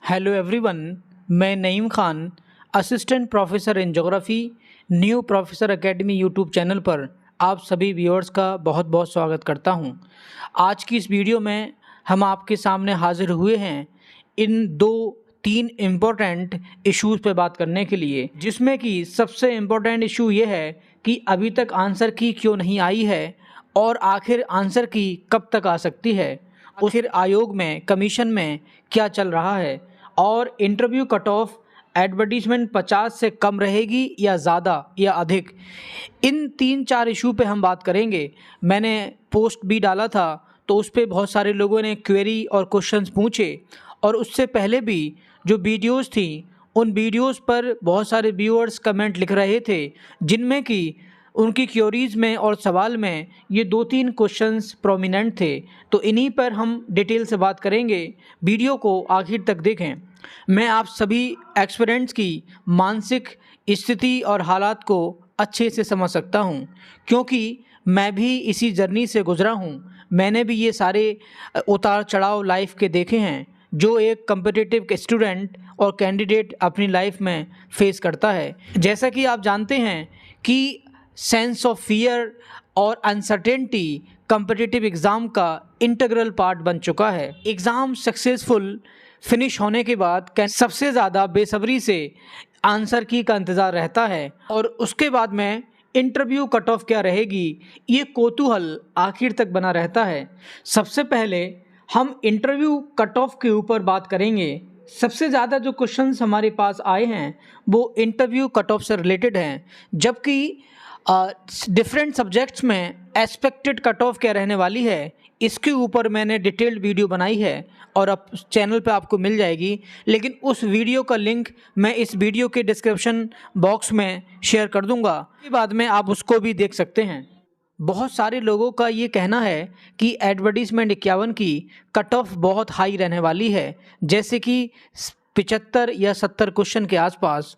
Hello everyone, मैं Naeem Khan, assistant professor in geography, new professor academy YouTube channel पर आप सभी व्यूअर्स का बहुत बहुत स्वागत करता हूं। आज की इस वीडियो में हम आपके सामने हाजिर हुए हैं इन तीन इम्पोर्टेंट इश्यूज़ पे बात करने के लिए, जिसमें कि सबसे इम्पोर्टेंट इशू ये है कि अभी तक आंसर की क्यों नहीं आई है और आखिर आंसर की कब तक आ सकती है, आखिर आयोग में, कमीशन में क्या चल रहा है और इंटरव्यू कट ऑफ एडवर्टीजमेंट 50 से कम रहेगी या ज़्यादा या अधिक। इन 3-4 इशू पे हम बात करेंगे। मैंने पोस्ट भी डाला था तो उस पर बहुत सारे लोगों ने क्वेरी और क्वेश्चंस पूछे और उससे पहले भी जो वीडियोस थी उन वीडियोस पर बहुत सारे व्यूअर्स कमेंट लिख रहे थे, जिनमें कि उनकी क्योरीज में और सवाल में ये 2-3 क्वेश्चंस प्रोमिनेंट थे। तो इन्हीं पर हम डिटेल से बात करेंगे। वीडियो को आखिर तक देखें। मैं आप सभी एक्सपेरेंट्स की मानसिक स्थिति और हालात को अच्छे से समझ सकता हूँ, क्योंकि मैं भी इसी जर्नी से गुजरा हूँ। मैंने भी ये सारे उतार चढ़ाव लाइफ के देखे हैं जो एक कम्पिटिटिव स्टूडेंट और कैंडिडेट अपनी लाइफ में फेस करता है। जैसा कि आप जानते हैं कि सेंस ऑफ फियर और अनसर्टेनिटी कम्पिटिटिव एग्ज़ाम का इंटीग्रल पार्ट बन चुका है। एग्ज़ाम सक्सेसफुल फिनिश होने के बाद सबसे ज़्यादा बेसब्री से आंसर की का इंतज़ार रहता है और उसके बाद में इंटरव्यू कट ऑफ क्या रहेगी, ये कौतूहल आखिर तक बना रहता है। सबसे पहले हम इंटरव्यू कट ऑफ के ऊपर बात करेंगे। सबसे ज़्यादा जो क्वेश्चंस हमारे पास आए हैं वो इंटरव्यू कट ऑफ से रिलेटेड हैं, जबकि डिफरेंट सब्जेक्ट्स में एक्सपेक्टेड कट ऑफ क्या रहने वाली है इसके ऊपर मैंने डिटेल्ड वीडियो बनाई है और अब चैनल पे आपको मिल जाएगी। लेकिन उस वीडियो का लिंक मैं इस वीडियो के डिस्क्रिप्शन बॉक्स में शेयर कर दूंगा, उसके बाद में आप उसको भी देख सकते हैं। बहुत सारे लोगों का ये कहना है कि एडवर्टीजमेंट 51 की कट ऑफ बहुत हाई रहने वाली है, जैसे कि 75 या 70 क्वेश्चन के आसपास।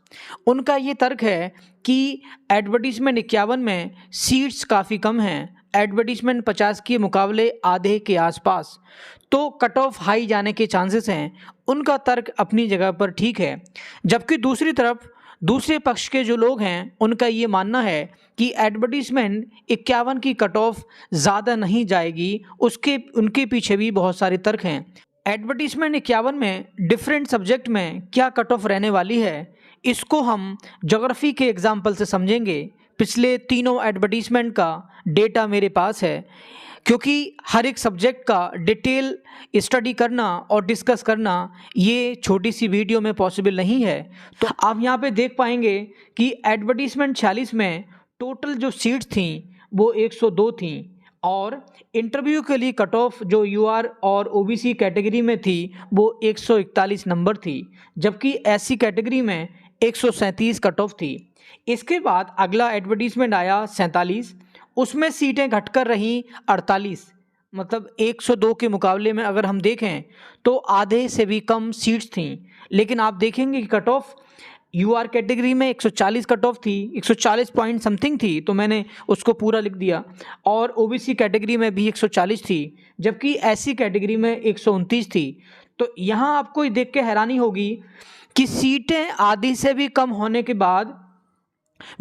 उनका ये तर्क है कि एडवर्टीजमेंट 51 में सीट्स काफ़ी कम हैं, एडवर्टीजमेंट 50 के मुकाबले आधे के आसपास, तो कट ऑफ हाई जाने के चांसेस हैं। उनका तर्क अपनी जगह पर ठीक है, जबकि दूसरी तरफ दूसरे पक्ष के जो लोग हैं उनका ये मानना है कि एडवर्टीजमेंट 51 की कट ऑफ ज़्यादा नहीं जाएगी। उनके पीछे भी बहुत सारे तर्क हैं। एडवर्टीजमेंट 51 में डिफरेंट सब्जेक्ट में क्या कट ऑफ रहने वाली है, इसको हम ज्योग्राफी के एग्जाम्पल से समझेंगे। पिछले तीनों एडवर्टीजमेंट का डेटा मेरे पास है, क्योंकि हर एक सब्जेक्ट का डिटेल स्टडी करना और डिस्कस करना ये छोटी सी वीडियो में पॉसिबल नहीं है। तो आप यहाँ पे देख पाएंगे कि एडवर्टीजमेंट 46 में टोटल जो सीट्स थी वो 102 थी और इंटरव्यू के लिए कट ऑफ जो यूआर और ओबीसी कैटेगरी में थी वो 141 नंबर थी, जबकि एससी कैटेगरी में 137 कट ऑफ थी। इसके बाद अगला एडवर्टीजमेंट आया 47, उसमें सीटें घटकर रहीं 48। मतलब 102 के मुकाबले में अगर हम देखें तो आधे से भी कम सीट्स थीं। लेकिन आप देखेंगे कि कट ऑफ यूआर कैटेगरी में 140 कट ऑफ थी, 140 पॉइंट समथिंग थी, तो मैंने उसको पूरा लिख दिया। और ओबीसी कैटेगरी में भी 140 थी, जबकि एससी कैटेगरी में 129 थी। तो यहाँ आपको देख के हैरानी होगी कि सीटें आधी से भी कम होने के बाद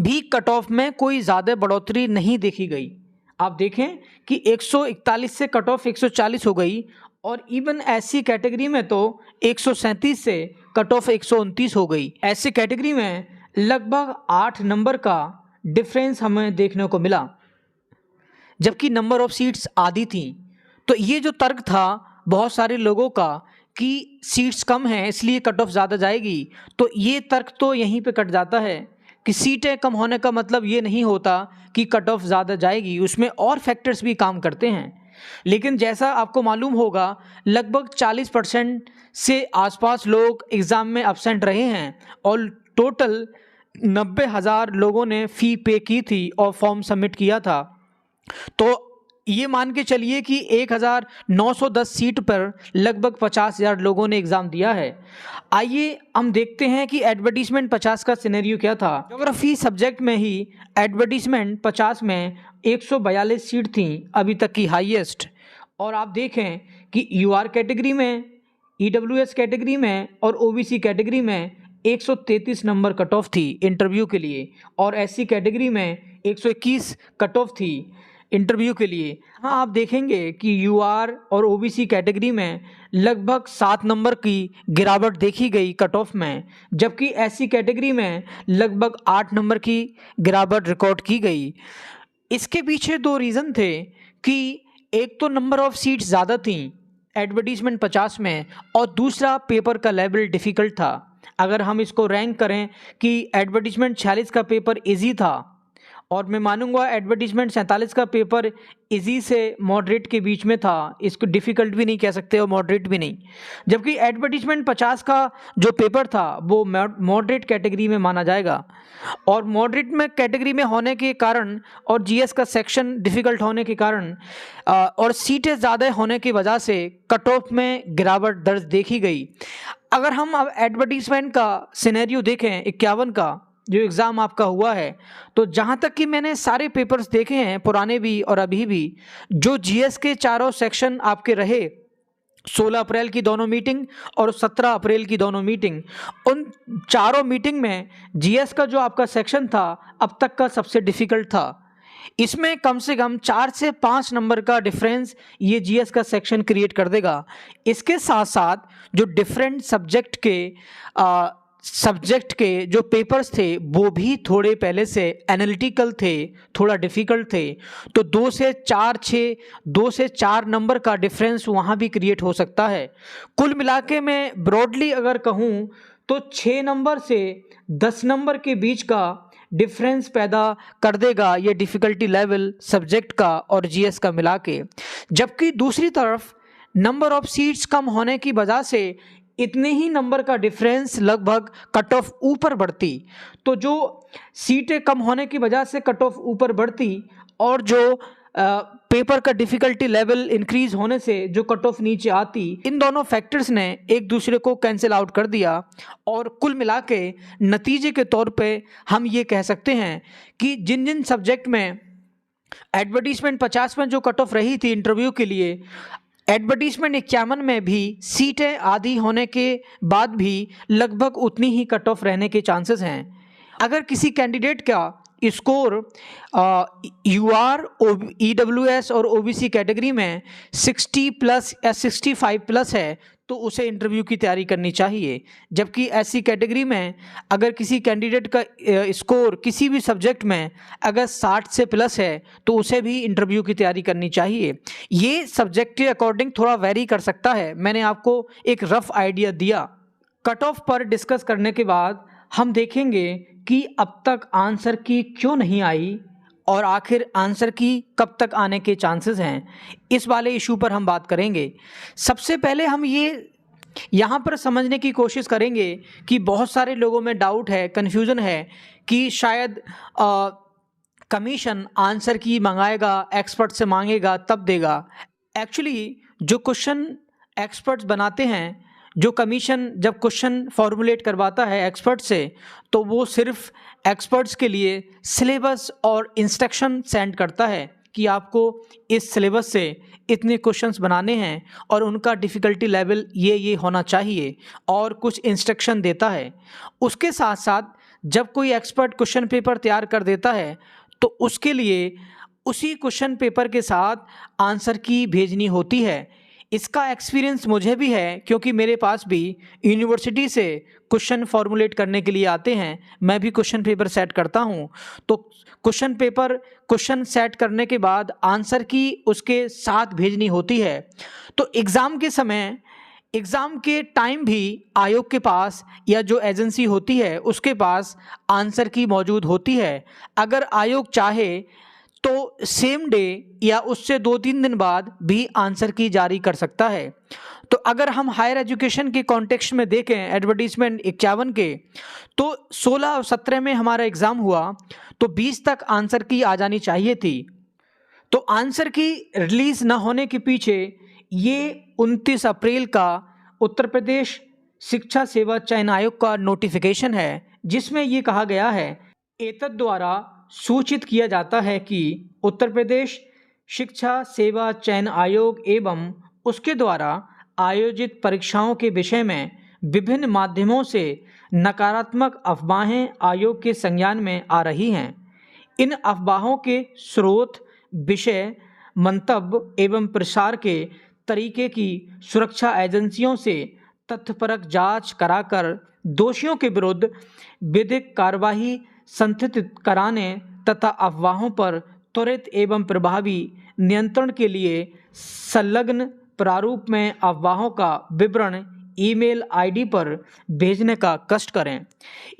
भी कट ऑफ में कोई ज़्यादा बढ़ोतरी नहीं देखी गई। आप देखें कि 141 से कट ऑफ 140 हो गई और इवन एससी कैटेगरी में तो 137 से कट ऑफ 129 हो गई। एससी कैटेगरी में लगभग 8 नंबर का डिफरेंस हमें देखने को मिला, जबकि नंबर ऑफ सीट्स आधी थी। तो ये जो तर्क था बहुत सारे लोगों का कि सीट्स कम हैं इसलिए कट ऑफ ज़्यादा जाएगी, तो ये तर्क तो यहीं पे कट जाता है कि सीटें कम होने का मतलब ये नहीं होता कि कट ऑफ ज़्यादा जाएगी, उसमें और फैक्टर्स भी काम करते हैं। लेकिन जैसा आपको मालूम होगा लगभग 40% से आसपास लोग एग्ज़ाम में एब्सेंट रहे हैं और टोटल 90,000 लोगों ने फ़ी पे की थी और फॉर्म सबमिट किया था। तो ये मान के चलिए कि 1910 सीट पर लगभग 50,000 लोगों ने एग्ज़ाम दिया है। आइए हम देखते हैं कि एडवर्टीजमेंट 50 का सिनेरियो क्या था। ज्योग्राफी सब्जेक्ट में ही एडवर्टीजमेंट 50 में 142 सीट थी अभी तक की हाईएस्ट। और आप देखें कि यूआर कैटेगरी में ईडब्ल्यूएस कैटेगरी में और ओबीसी कैटेगरी में 133 नंबर कट ऑफ थी इंटरव्यू के लिए, और एससी कैटेगरी में 121 कट ऑफ थी इंटरव्यू के लिए। हाँ, आप देखेंगे कि यूआर और ओबीसी कैटेगरी में लगभग 7 नंबर की गिरावट देखी गई कट ऑफ में, जबकि एससी कैटेगरी में लगभग 8 नंबर की गिरावट रिकॉर्ड की गई। इसके पीछे दो रीज़न थे कि एक तो नंबर ऑफ सीट्स ज़्यादा थी एडवर्टीजमेंट 50 में, और दूसरा पेपर का लेवल डिफ़िकल्ट था। अगर हम इसको रैंक करें कि एडवर्टीजमेंट 46 का पेपर इजी था, और मैं मानूंगा एडवर्टीजमेंट 47 का पेपर इजी से मॉडरेट के बीच में था, इसको डिफ़िकल्ट भी नहीं कह सकते और मॉडरेट भी नहीं, जबकि एडवर्टीजमेंट 50 का जो पेपर था वो मॉडरेट कैटेगरी में माना जाएगा। और मॉडरेट में कैटेगरी में होने के कारण और जीएस का सेक्शन डिफ़िकल्ट होने के कारण और सीटें ज़्यादा होने की वजह से कट ऑफ में गिरावट दर्ज देखी गई। अगर हम अब एडवर्टीजमेंट का सिनेरियो देखें 51 का जो एग्ज़ाम आपका हुआ है, तो जहाँ तक कि मैंने सारे पेपर्स देखे हैं पुराने भी और अभी भी, जो जीएस के चारों सेक्शन आपके रहे 16 अप्रैल की दोनों मीटिंग और 17 अप्रैल की दोनों मीटिंग, उन चारों मीटिंग में जीएस का जो आपका सेक्शन था अब तक का सबसे डिफ़िकल्ट था। इसमें कम से कम 4 से 5 नंबर का डिफरेंस ये जीएस का सेक्शन क्रिएट कर देगा। इसके साथ साथ जो डिफरेंट सब्जेक्ट के जो पेपर्स थे वो भी थोड़े पहले से एनालिटिकल थे, थोड़ा डिफ़िकल्ट थे, तो 2 से 4 नंबर का डिफरेंस वहाँ भी क्रिएट हो सकता है। कुल मिला के मैं ब्रॉडली अगर कहूँ तो 6 नंबर से 10 नंबर के बीच का डिफरेंस पैदा कर देगा ये डिफ़िकल्टी लेवल सब्जेक्ट का और जीएस का मिला के। जबकि दूसरी तरफ नंबर ऑफ सीट्स कम होने की वजह से इतने ही नंबर का डिफरेंस लगभग कट ऑफ ऊपर बढ़ती, तो जो सीटें कम होने की वजह से कट ऑफ ऊपर बढ़ती और जो पेपर का डिफ़िकल्टी लेवल इंक्रीज होने से जो कट ऑफ नीचे आती, इन दोनों फैक्टर्स ने एक दूसरे को कैंसिल आउट कर दिया। और कुल मिला के नतीजे के तौर पे हम ये कह सकते हैं कि जिन जिन सब्जेक्ट में एडवर्टीजमेंट 50 में जो कट ऑफ रही थी इंटरव्यू के लिए, एडवर्टीजमेंट 51 में भी सीटें आधी होने के बाद भी लगभग उतनी ही कट ऑफ रहने के चांसेस हैं। अगर किसी कैंडिडेट का स्कोर यूआर, ईडब्ल्यूएस और ओबीसी कैटेगरी में 60 प्लस या 65 प्लस है तो उसे इंटरव्यू की तैयारी करनी चाहिए। जबकि ऐसी कैटेगरी में अगर किसी कैंडिडेट का स्कोर किसी भी सब्जेक्ट में अगर 60 से प्लस है तो उसे भी इंटरव्यू की तैयारी करनी चाहिए। ये सब्जेक्ट के अकॉर्डिंग थोड़ा वेरी कर सकता है, मैंने आपको एक रफ आइडिया दिया। कट ऑफ पर डिस्कस करने के बाद हम देखेंगे कि अब तक आंसर की क्यों नहीं आई और आखिर आंसर की कब तक आने के चांसेस हैं, इस वाले इशू पर हम बात करेंगे। सबसे पहले हम ये यहाँ पर समझने की कोशिश करेंगे कि बहुत सारे लोगों में डाउट है, कन्फ्यूज़न है कि शायद कमीशन आंसर की मंगाएगा, एक्सपर्ट से मांगेगा तब देगा। एक्चुअली जो क्वेश्चन एक्सपर्ट्स बनाते हैं, जो कमीशन जब क्वेश्चन फॉर्मुलेट करवाता है एक्सपर्ट से, तो वो सिर्फ एक्सपर्ट्स के लिए सिलेबस और इंस्ट्रक्शन सेंड करता है कि आपको इस सिलेबस से इतने क्वेश्चंस बनाने हैं और उनका डिफ़िकल्टी लेवल ये होना चाहिए, और कुछ इंस्ट्रक्शन देता है। उसके साथ साथ जब कोई एक्सपर्ट क्वेश्चन पेपर तैयार कर देता है तो उसके लिए उसी क्वेश्चन पेपर के साथ आंसर की भेजनी होती है। इसका एक्सपीरियंस मुझे भी है क्योंकि मेरे पास भी यूनिवर्सिटी से क्वेश्चन फॉर्मुलेट करने के लिए आते हैं, मैं भी क्वेश्चन पेपर सेट करता हूं। तो क्वेश्चन सेट करने के बाद आंसर की उसके साथ भेजनी होती है। तो एग्ज़ाम के समय, एग्ज़ाम के टाइम भी आयोग के पास या जो एजेंसी होती है उसके पास आंसर की मौजूद होती है। अगर आयोग चाहे तो सेम डे या उससे 2-3 दिन बाद भी आंसर की जारी कर सकता है। तो अगर हम हायर एजुकेशन के कॉन्टेक्स्ट में देखें एडवर्टीजमेंट 51 के, तो 16 और 17 में हमारा एग्ज़ाम हुआ तो 20 तक आंसर की आ जानी चाहिए थी। तो आंसर की रिलीज़ ना होने के पीछे ये 29 अप्रैल का उत्तर प्रदेश शिक्षा सेवा चयन आयोग का नोटिफिकेशन है, जिसमें ये कहा गया है, एतद द्वारा सूचित किया जाता है कि उत्तर प्रदेश शिक्षा सेवा चयन आयोग एवं उसके द्वारा आयोजित परीक्षाओं के विषय में विभिन्न माध्यमों से नकारात्मक अफवाहें आयोग के संज्ञान में आ रही हैं। इन अफवाहों के स्रोत, विषय, मंतव्य एवं प्रसार के तरीके की सुरक्षा एजेंसियों से तथ्यपरक जांच कराकर दोषियों के विरुद्ध विधिक कार्यवाही संस्थित कराने तथा अफवाहों पर त्वरित एवं प्रभावी नियंत्रण के लिए संलग्न प्रारूप में अफवाहों का विवरण ईमेल आईडी पर भेजने का कष्ट करें।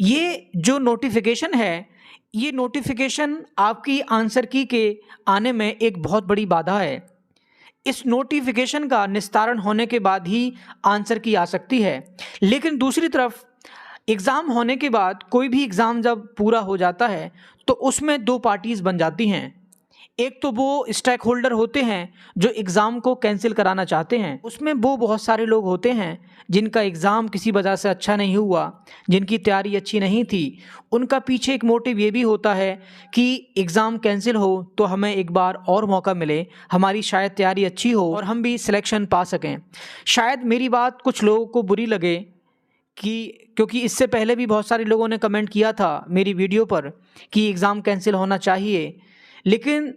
ये जो नोटिफिकेशन है, ये नोटिफिकेशन आपकी आंसर की के आने में एक बहुत बड़ी बाधा है। इस नोटिफिकेशन का निस्तारण होने के बाद ही आंसर की आ सकती है। लेकिन दूसरी तरफ एग्ज़ाम होने के बाद कोई भी एग्ज़ाम जब पूरा हो जाता है तो उसमें दो पार्टीज़ बन जाती हैं। एक तो वो स्टेक होल्डर होते हैं जो एग्ज़ाम को कैंसिल कराना चाहते हैं, उसमें वो बहुत सारे लोग होते हैं जिनका एग्ज़ाम किसी वजह से अच्छा नहीं हुआ, जिनकी तैयारी अच्छी नहीं थी। उनका पीछे एक मोटिव ये भी होता है कि एग्ज़ाम कैंसिल हो तो हमें एक बार और मौका मिले, हमारी शायद तैयारी अच्छी हो और हम भी सिलेक्शन पा सकें। शायद मेरी बात कुछ लोगों को बुरी लगे क्योंकि इससे पहले भी बहुत सारे लोगों ने कमेंट किया था मेरी वीडियो पर कि एग्ज़ाम कैंसिल होना चाहिए, लेकिन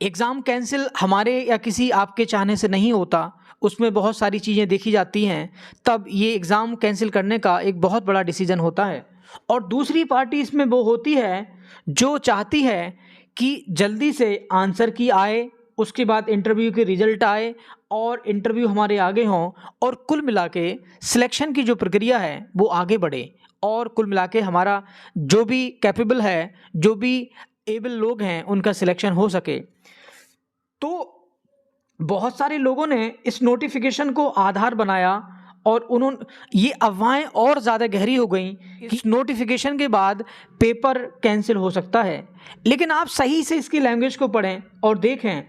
एग्ज़ाम कैंसिल हमारे या किसी आपके चाहने से नहीं होता। उसमें बहुत सारी चीज़ें देखी जाती हैं, तब ये एग्ज़ाम कैंसिल करने का एक बहुत बड़ा डिसीजन होता है। और दूसरी पार्टी इसमें वो होती है जो चाहती है कि जल्दी से आंसर की आए, उसके बाद इंटरव्यू के रिजल्ट आए और इंटरव्यू हमारे आगे हों और कुल मिला के सिलेक्शन की जो प्रक्रिया है वो आगे बढ़े और कुल मिला के हमारा जो भी कैपेबल है, जो भी एबल लोग हैं, उनका सिलेक्शन हो सके। तो बहुत सारे लोगों ने इस नोटिफिकेशन को आधार बनाया और उन्होंने ये अफवाहें और ज़्यादा गहरी हो गई कि इस नोटिफिकेशन के बाद पेपर कैंसिल हो सकता है। लेकिन आप सही से इसकी लैंग्वेज को पढ़ें और देखें,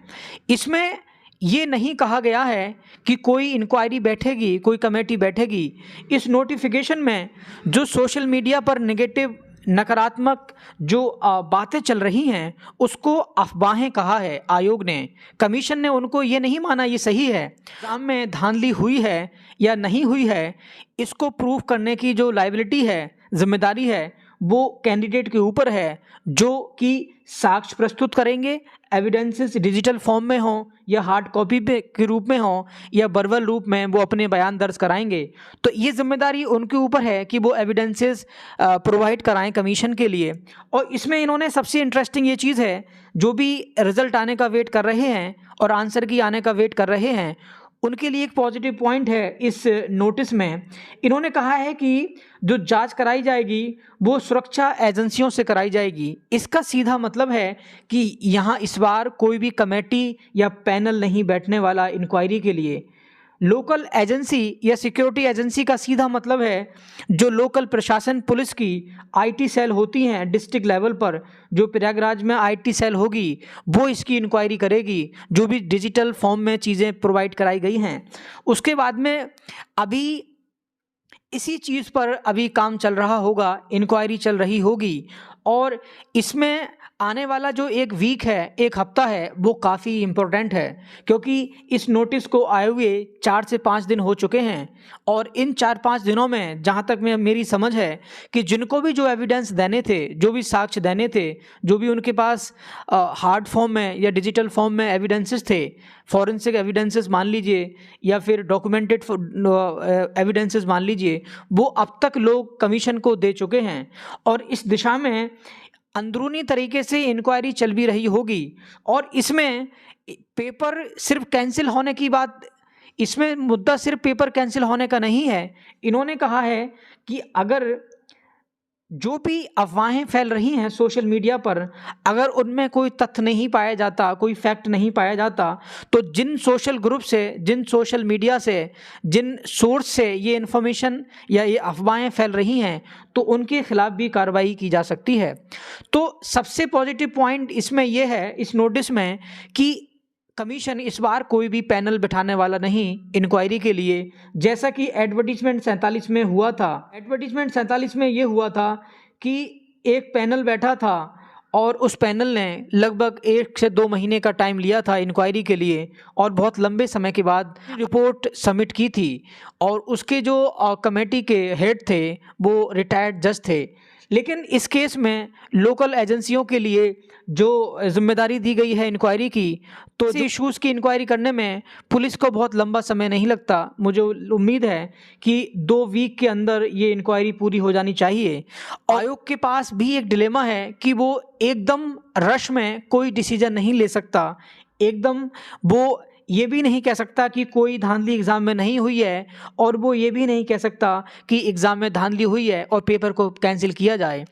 इसमें ये नहीं कहा गया है कि कोई इंक्वायरी बैठेगी, कोई कमेटी बैठेगी। इस नोटिफिकेशन में जो सोशल मीडिया पर नेगेटिव, नकारात्मक जो बातें चल रही हैं उसको अफवाहें कहा है आयोग ने। कमीशन ने उनको ये नहीं माना ये सही है। एग्जाम में धांधली हुई है या नहीं हुई है, इसको प्रूव करने की जो लायबिलिटी है, जिम्मेदारी है, वो कैंडिडेट के ऊपर है, जो कि साक्ष्य प्रस्तुत करेंगे, एविडेंसेस डिजिटल फॉर्म में हों या हार्ड कॉपी के रूप में हों या वर्बल रूप में वो अपने बयान दर्ज कराएंगे। तो ये जिम्मेदारी उनके ऊपर है कि वो एविडेंसेस प्रोवाइड कराएं कमीशन के लिए। और इसमें इन्होंने सबसे इंटरेस्टिंग ये चीज़ है, जो भी रिजल्ट आने का वेट कर रहे हैं और आंसर की आने का वेट कर रहे हैं, उनके लिए एक पॉजिटिव पॉइंट है इस नोटिस में। इन्होंने कहा है कि जो जांच कराई जाएगी वो सुरक्षा एजेंसियों से कराई जाएगी। इसका सीधा मतलब है कि यहाँ इस बार कोई भी कमेटी या पैनल नहीं बैठने वाला इंक्वायरी के लिए। लोकल एजेंसी या सिक्योरिटी एजेंसी का सीधा मतलब है जो लोकल प्रशासन, पुलिस की आईटी सेल होती हैं डिस्ट्रिक्ट लेवल पर, जो प्रयागराज में आईटी सेल होगी वो इसकी इंक्वायरी करेगी, जो भी डिजिटल फॉर्म में चीज़ें प्रोवाइड कराई गई हैं। उसके बाद में अभी इसी चीज़ पर अभी काम चल रहा होगा, इंक्वायरी चल रही होगी और इसमें आने वाला जो एक वीक है, एक हफ्ता है, वो काफ़ी इम्पोर्टेंट है क्योंकि इस नोटिस को आए हुए 4 से 5 दिन हो चुके हैं। और इन 4-5 दिनों में जहाँ तक मेरी समझ है कि जिनको भी जो एविडेंस देने थे, जो भी साक्ष्य देने थे, जो भी उनके पास हार्ड फॉर्म में या डिजिटल फॉर्म में एविडेंसेस थे, फॉरेंसिक एविडेंसेस मान लीजिए या फिर डॉक्यूमेंटेड एविडेंसेस मान लीजिए, वो अब तक लोग कमीशन को दे चुके हैं। और इस दिशा में अंदरूनी तरीके से इंक्वायरी चल भी रही होगी। और इसमें पेपर सिर्फ कैंसिल होने की बात, इसमें मुद्दा सिर्फ पेपर कैंसिल होने का नहीं है। इन्होंने कहा है कि अगर जो भी अफवाहें फैल रही हैं सोशल मीडिया पर, अगर उनमें कोई तथ्य नहीं पाया जाता, कोई फैक्ट नहीं पाया जाता, तो जिन सोशल ग्रुप से, जिन सोशल मीडिया से, जिन सोर्स से ये इन्फॉर्मेशन या ये अफवाहें फैल रही हैं, तो उनके खिलाफ भी कार्रवाई की जा सकती है। तो सबसे पॉजिटिव पॉइंट इसमें यह है, इस नोटिस में, कि कमीशन इस बार कोई भी पैनल बिठाने वाला नहीं इंक्वायरी के लिए, जैसा कि एडवर्टीजमेंट 47 में हुआ था। एडवर्टीजमेंट 47 में ये हुआ था कि एक पैनल बैठा था और उस पैनल ने लगभग 1 से 2 महीने का टाइम लिया था इंक्वायरी के लिए और बहुत लंबे समय के बाद रिपोर्ट सबमिट की थी। और उसके जो कमेटी के हेड थे वो रिटायर्ड जज थे। लेकिन इस केस में लोकल एजेंसियों के लिए जो जिम्मेदारी दी गई है इंक्वायरी की, तो ऐसे इश्यूज़ की इंक्वायरी करने में पुलिस को बहुत लंबा समय नहीं लगता। मुझे उम्मीद है कि 2 वीक के अंदर ये इंक्वायरी पूरी हो जानी चाहिए। आयोग के पास भी एक डिलेमा है कि वो एकदम रश में कोई डिसीजन नहीं ले सकता। एकदम वो ये भी नहीं कह सकता कि कोई धांधली एग्ज़ाम में नहीं हुई है और वो ये भी नहीं कह सकता कि एग्ज़ाम में धांधली हुई है और पेपर को कैंसिल किया जाए।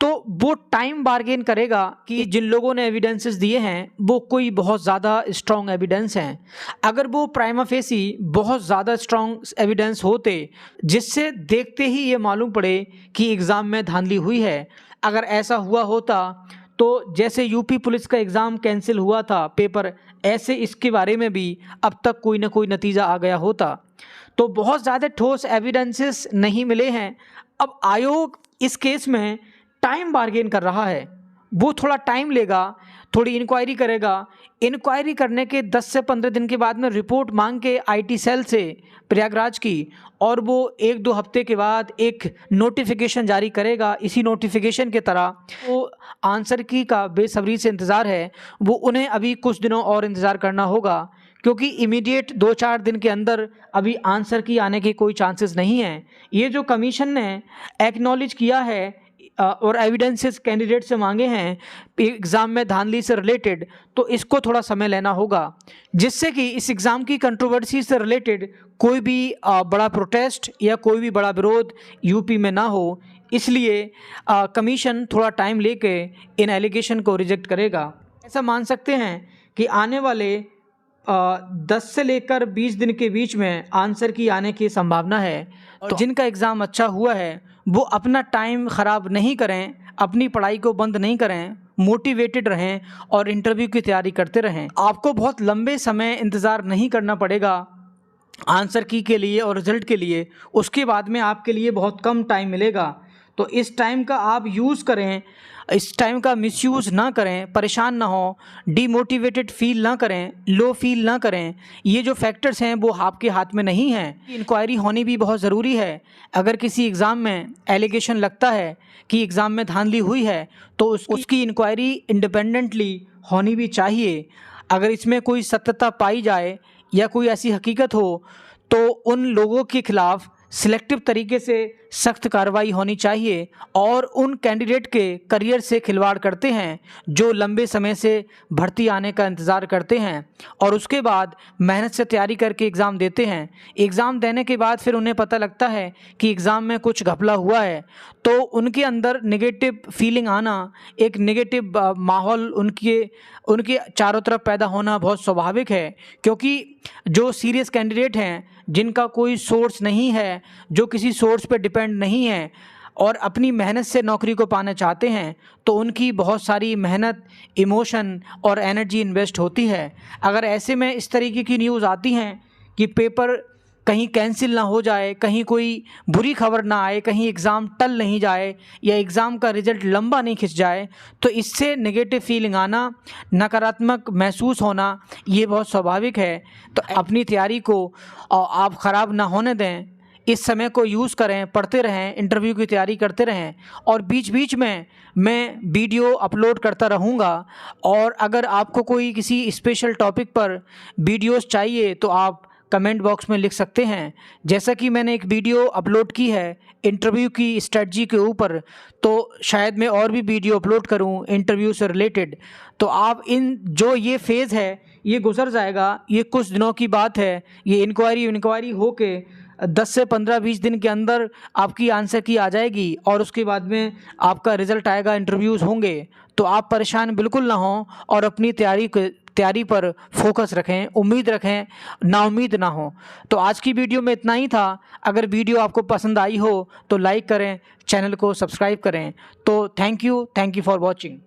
तो वो टाइम बार्गेन करेगा कि जिन लोगों ने एविडेंसेस दिए हैं वो कोई बहुत ज़्यादा स्ट्रॉन्ग एविडेंस हैं। अगर वो प्राइमा फेसी बहुत ज़्यादा स्ट्रॉन्ग एविडेंस होते जिससे देखते ही ये मालूम पड़े कि एग्ज़ाम में धांधली हुई है, अगर ऐसा हुआ होता तो जैसे यूपी पुलिस का एग्ज़ाम कैंसिल हुआ था पेपर, ऐसे इसके बारे में भी अब तक कोई ना कोई नतीजा आ गया होता। तो बहुत ज़्यादा ठोस एविडेंसेस नहीं मिले हैं। अब आयोग इस केस में टाइम बार्गेन कर रहा है। वो थोड़ा टाइम लेगा, थोड़ी इंक्वायरी करेगा। इंक्वायरी करने के 10 से 15 दिन के बाद में रिपोर्ट मांग के आईटी सेल से प्रयागराज की, और वो 1-2 हफ्ते के बाद एक नोटिफिकेशन जारी करेगा। इसी नोटिफिकेशन के तरह वो आंसर की का बेसब्री से इंतज़ार है। वो उन्हें अभी कुछ दिनों और इंतज़ार करना होगा, क्योंकि इमीडिएट 2-4 दिन के अंदर अभी आंसर की आने के कोई चांसेस नहीं हैं। ये जो कमीशन ने एक्नॉलेज किया है और एविडेंसेस कैंडिडेट से मांगे हैं एग्ज़ाम में धांधली से रिलेटेड, तो इसको थोड़ा समय लेना होगा, जिससे कि इस एग्ज़ाम की कंट्रोवर्सी से रिलेटेड कोई भी बड़ा प्रोटेस्ट या कोई भी बड़ा विरोध यूपी में ना हो। इसलिए कमीशन थोड़ा टाइम लेके इन एलिगेशन को रिजेक्ट करेगा। ऐसा मान सकते हैं कि आने वाले 10 से लेकर 20 दिन के बीच में आंसर की आने की संभावना है। तो जिनका एग्ज़ाम अच्छा हुआ है वो अपना टाइम ख़राब नहीं करें, अपनी पढ़ाई को बंद नहीं करें, मोटिवेटेड रहें और इंटरव्यू की तैयारी करते रहें। आपको बहुत लंबे समय इंतज़ार नहीं करना पड़ेगा आंसर की के लिए और रिज़ल्ट के लिए। उसके बाद में आपके लिए बहुत कम टाइम मिलेगा, तो इस टाइम का आप यूज़ करें, इस टाइम का मिसयूज़ ना करें, परेशान ना हो, डीमोटिवेटेड फील ना करें, लो फील ना करें। ये जो फैक्टर्स हैं वो आपके हाथ में नहीं हैं। इंक्वायरी होनी भी बहुत ज़रूरी है। अगर किसी एग्ज़ाम में एलिगेशन लगता है कि एग्ज़ाम में धांधली हुई है तो उसकी इंक्वायरी इंडिपेंडेंटली होनी भी चाहिए। अगर इसमें कोई सत्यता पाई जाए या कोई ऐसी हकीकत हो तो उन लोगों के खिलाफ़ सिलेक्टिव तरीके से सख्त कार्रवाई होनी चाहिए और उन कैंडिडेट के करियर से खिलवाड़ करते हैं जो लंबे समय से भर्ती आने का इंतज़ार करते हैं और उसके बाद मेहनत से तैयारी करके एग्ज़ाम देते हैं। एग्ज़ाम देने के बाद फिर उन्हें पता लगता है कि एग्ज़ाम में कुछ घपला हुआ है, तो उनके अंदर नेगेटिव फीलिंग आना, एक नेगेटिव माहौल उनके चारों तरफ पैदा होना बहुत स्वाभाविक है। क्योंकि जो सीरियस कैंडिडेट हैं, जिनका कोई सोर्स नहीं है, जो किसी सोर्स पर डिपेंड नहीं है और अपनी मेहनत से नौकरी को पाना चाहते हैं, तो उनकी बहुत सारी मेहनत, इमोशन और एनर्जी इन्वेस्ट होती है। अगर ऐसे में इस तरीके की न्यूज़ आती हैं कि पेपर कहीं कैंसिल ना हो जाए, कहीं कोई बुरी खबर ना आए, कहीं एग्ज़ाम टल नहीं जाए या एग्ज़ाम का रिज़ल्ट लंबा नहीं खिंच जाए, तो इससे नेगेटिव फीलिंग आना, नकारात्मक महसूस होना, ये बहुत स्वाभाविक है। तो अपनी तैयारी को आप ख़राब ना होने दें। इस समय को यूज़ करें, पढ़ते रहें, इंटरव्यू की तैयारी करते रहें और बीच बीच में मैं वीडियो अपलोड करता रहूँगा। और अगर आपको कोई किसी स्पेशल टॉपिक पर वीडियोस चाहिए तो आप कमेंट बॉक्स में लिख सकते हैं। जैसा कि मैंने एक वीडियो अपलोड की है इंटरव्यू की स्ट्रेटजी के ऊपर, तो शायद मैं और भी वीडियो अपलोड करूं इंटरव्यू से रिलेटेड। तो आप जो ये फेज़ है ये गुजर जाएगा, ये कुछ दिनों की बात है। ये इंक्वायरी होके 10 से 15-20 दिन के अंदर आपकी आंसर की आ जाएगी और उसके बाद में आपका रिज़ल्ट आएगा, इंटरव्यूज़ होंगे। तो आप परेशान बिल्कुल ना हों और अपनी तैयारी पर फोकस रखें, उम्मीद रखें, नाउम्मीद ना हो। तो आज की वीडियो में इतना ही था। अगर वीडियो आपको पसंद आई हो तो लाइक करें, चैनल को सब्सक्राइब करें। तो थैंक यू फॉर वॉचिंग।